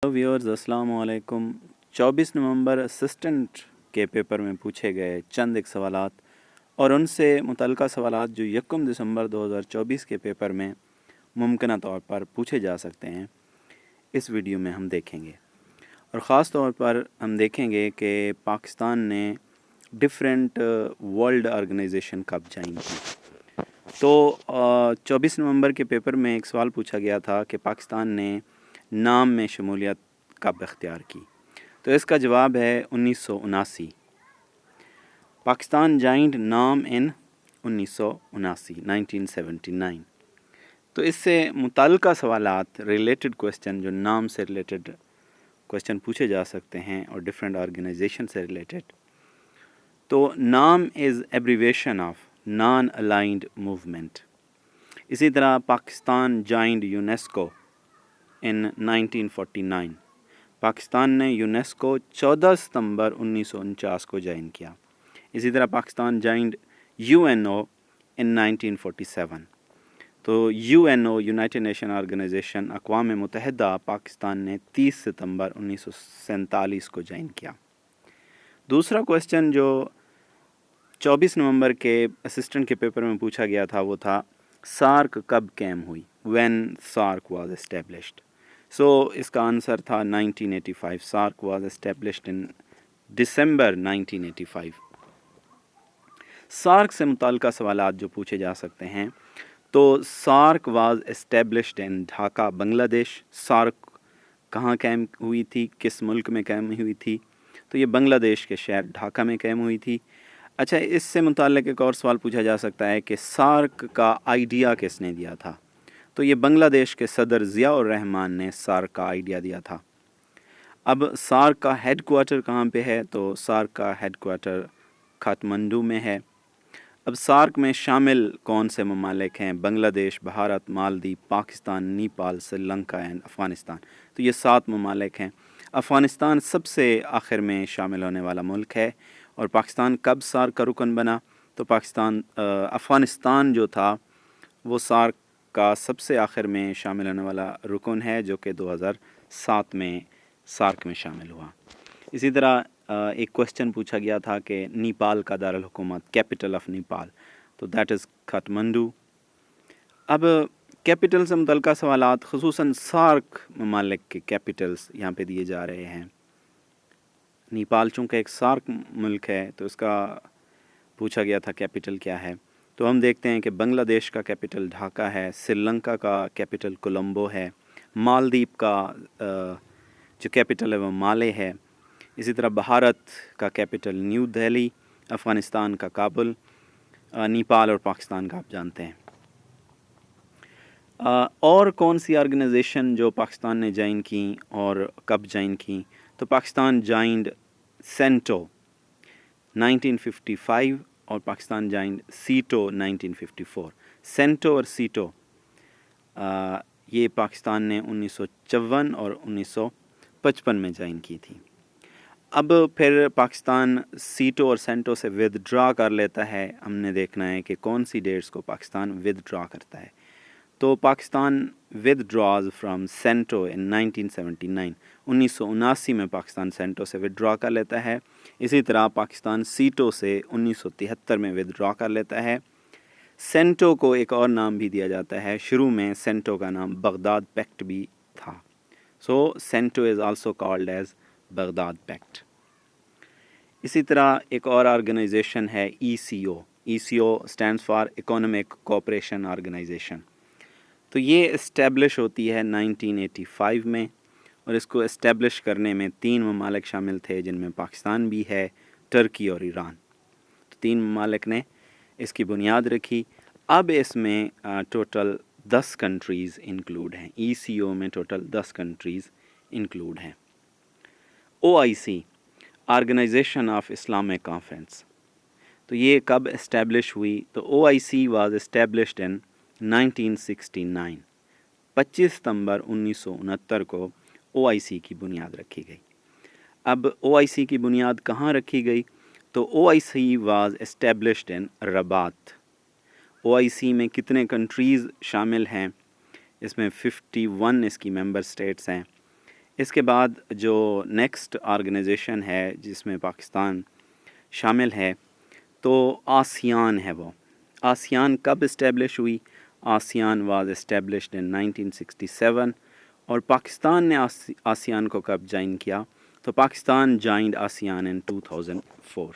Viewers अस्सलाम वालेकुम। 24 नवंबर assistant के पेपर में पूछे गए चंद एक सवालात और उनसे मुतल्लिका सवालात जो 1 दिसंबर 2024 के पेपर में मुमकिन तौर पर पूछे जा सकते हैं, इस वीडियो में हम देखेंगे। और ख़ास तौर पर हम देखेंगे कि पाकिस्तान ने डिफरेंट वर्ल्ड ऑर्गेनाइजेशन कब ज्वाइन की। तो 24 नवंबर के पेपर में एक सवाल पूछा गया था कि पाकिस्तान ने नाम में शमूलियत कब इख्तियार की। तो इसका जवाब है 1979। पाकिस्तान जॉइंड नाम इन 1979। तो इससे मुतल्लिका सवालात रिलेटेड क्वेश्चन जो नाम से रिलेटेड क्वेश्चन पूछे जा सकते हैं और डिफरेंट ऑर्गेनाइजेशन से रिलेटेड। तो नाम is abbreviation of non aligned movement. इसी तरह पाकिस्तान जॉइंड यूनेस्को इन 1949। पाकिस्तान ने यूनेस्को 14 सितंबर 1949 को ज्वाइन किया। इसी तरह पाकिस्तान जॉइंड यूएनओ इन 1947। तो यूएनओ यूनाइटेड नेशन ऑर्गेनाइजेशन अक़वाम मुत्तहिदा पाकिस्तान ने 30 सितंबर 1947 को ज्वाइन किया। दूसरा क्वेश्चन जो 24 नवंबर के असिस्टेंट के पेपर में पूछा गया था वो था सार्क कब कैम हुई, when SAARC was established. So इसका आंसर था 1985। SAARC was established in December 1985। SAARC से मुताल्लिका सवालात जो पूछे जा सकते हैं, तो SAARC was established in Dhaka, Bangladesh. SAARC कहाँ कैम हुई थी, किस मुल्क में कैम हुई थी? तो ये बांग्लादेश के शहर ढाका में कैम हुई थी। अच्छा, इससे मुताल्लिक एक और सवाल पूछा जा सकता है कि सार्क का आइडिया किसने दिया था? तो ये बांग्लादेश के सदर ज़ियाउर रहमान ने सार्क का आइडिया दिया था। अब सार्क का हेड क्वार्टर कहाँ पे है? तो सार्क का हेड क्वार्टर काठमांडू में है। अब सार्क में शामिल कौन से ममालिक हैं? बांग्लादेश, भारत, मालदीव, पाकिस्तान, नेपाल, श्रीलंका एंड अफ़गानिस्तान। तो ये 7 ममालिक हैं। अफ़गानिस्तान सबसे आखिर में शामिल होने वाला मुल्क है। और पाकिस्तान कब सार्क का रुकन बना? तो अफ़गानिस्तान जो था वो सार्क का सबसे आखिर में शामिल होने वाला रुकन है, जो कि 2007 में सार्क में शामिल हुआ। इसी तरह एक क्वेश्चन पूछा गया था कि नेपाल का दारुल हुकूमत, कैपिटल ऑफ नेपाल, तो दैट इज़ काठमांडू। अब कैपिटल से मुतल्लिका सवालात ख़ुसूसन सार्क ममालिक के कैपिटल्स यहाँ पे दिए जा रहे हैं। नेपाल चूँकि एक सार्क मुल्क है तो इसका पूछा गया था कैपिटल क्या है। तो हम देखते हैं कि बांग्लादेश का कैपिटल ढाका है, श्रीलंका का कैपिटल कोलंबो है, मालदीव का जो कैपिटल है वो माले है। इसी तरह भारत का कैपिटल न्यू दिल्ली, अफ़गानिस्तान का काबुल, नेपाल और पाकिस्तान का आप जानते हैं। और कौन सी ऑर्गेनाइजेशन जो पाकिस्तान ने ज्वाइन की और कब ज्वाइन की? तो पाकिस्तान ज्वाइंड सेंटो 1955 और पाकिस्तान ज्वाइंड सीटो 1954। सेंटो और सीटो ये पाकिस्तान ने 1954 और 1955 में ज्वाइन की थी। अब फिर पाकिस्तान सीटो और सेंटो से विदड्रॉ कर लेता है। हमने देखना है कि कौन सी डेट्स को पाकिस्तान विदड्रॉ करता है। तो पाकिस्तान विदड्रॉज फ्राम सेंटो इन 1979। 1979 में पाकिस्तान सेंटो से विदड्रॉ कर लेता है। इसी तरह पाकिस्तान सीटो से 1973 में विदड्रॉ कर लेता है। सेंटो को एक और नाम भी दिया जाता है। शुरू में सेंटो का नाम बगदाद पैक्ट भी था। So CENTO is also called as Baghdad pact. इसी तरह एक और ऑर्गेनाइजेशन है ECO। ECO stands for economic cooperation organisation. तो ये इस्टेब्लिश होती है 1985 में और इसको इस्टेब्लिश करने में 3 ममालिक शामिल थे, जिनमें पाकिस्तान भी है, टर्की और ईरान। तो 3 ममालिक ने इसकी बुनियाद रखी। अब इसमें टोटल 10 कंट्रीज़ इंक्लूड हैं। ECO में टोटल 10 कंट्रीज़ इंक्लूड हैं। OIC organization of Islamic conference, तो ये कब इस्टेब्लिश हुई? तो OIC वाज इस्टेब्लिश्ड इन 1969। 25 सितंबर 1969 को OIC की बुनियाद रखी गई। अब OIC की बुनियाद कहाँ रखी गई? तो OIC was established in Rabat. OIC में कितने कंट्रीज़ शामिल हैं? इसमें 51 इसकी मेंबर स्टेट्स हैं। اس کے بعد جو نیکسٹ آرگنائزیشن ہے جس میں پاکستان شامل ہے تو آسیان ہے. وہ آسیان کب اسٹیبلش ہوئی؟ ASEAN was established in 1967. اور پاکستان نے آسیان کو کب جوائن کیا؟ تو پاکستان جوائنڈ آسیان ان 2004.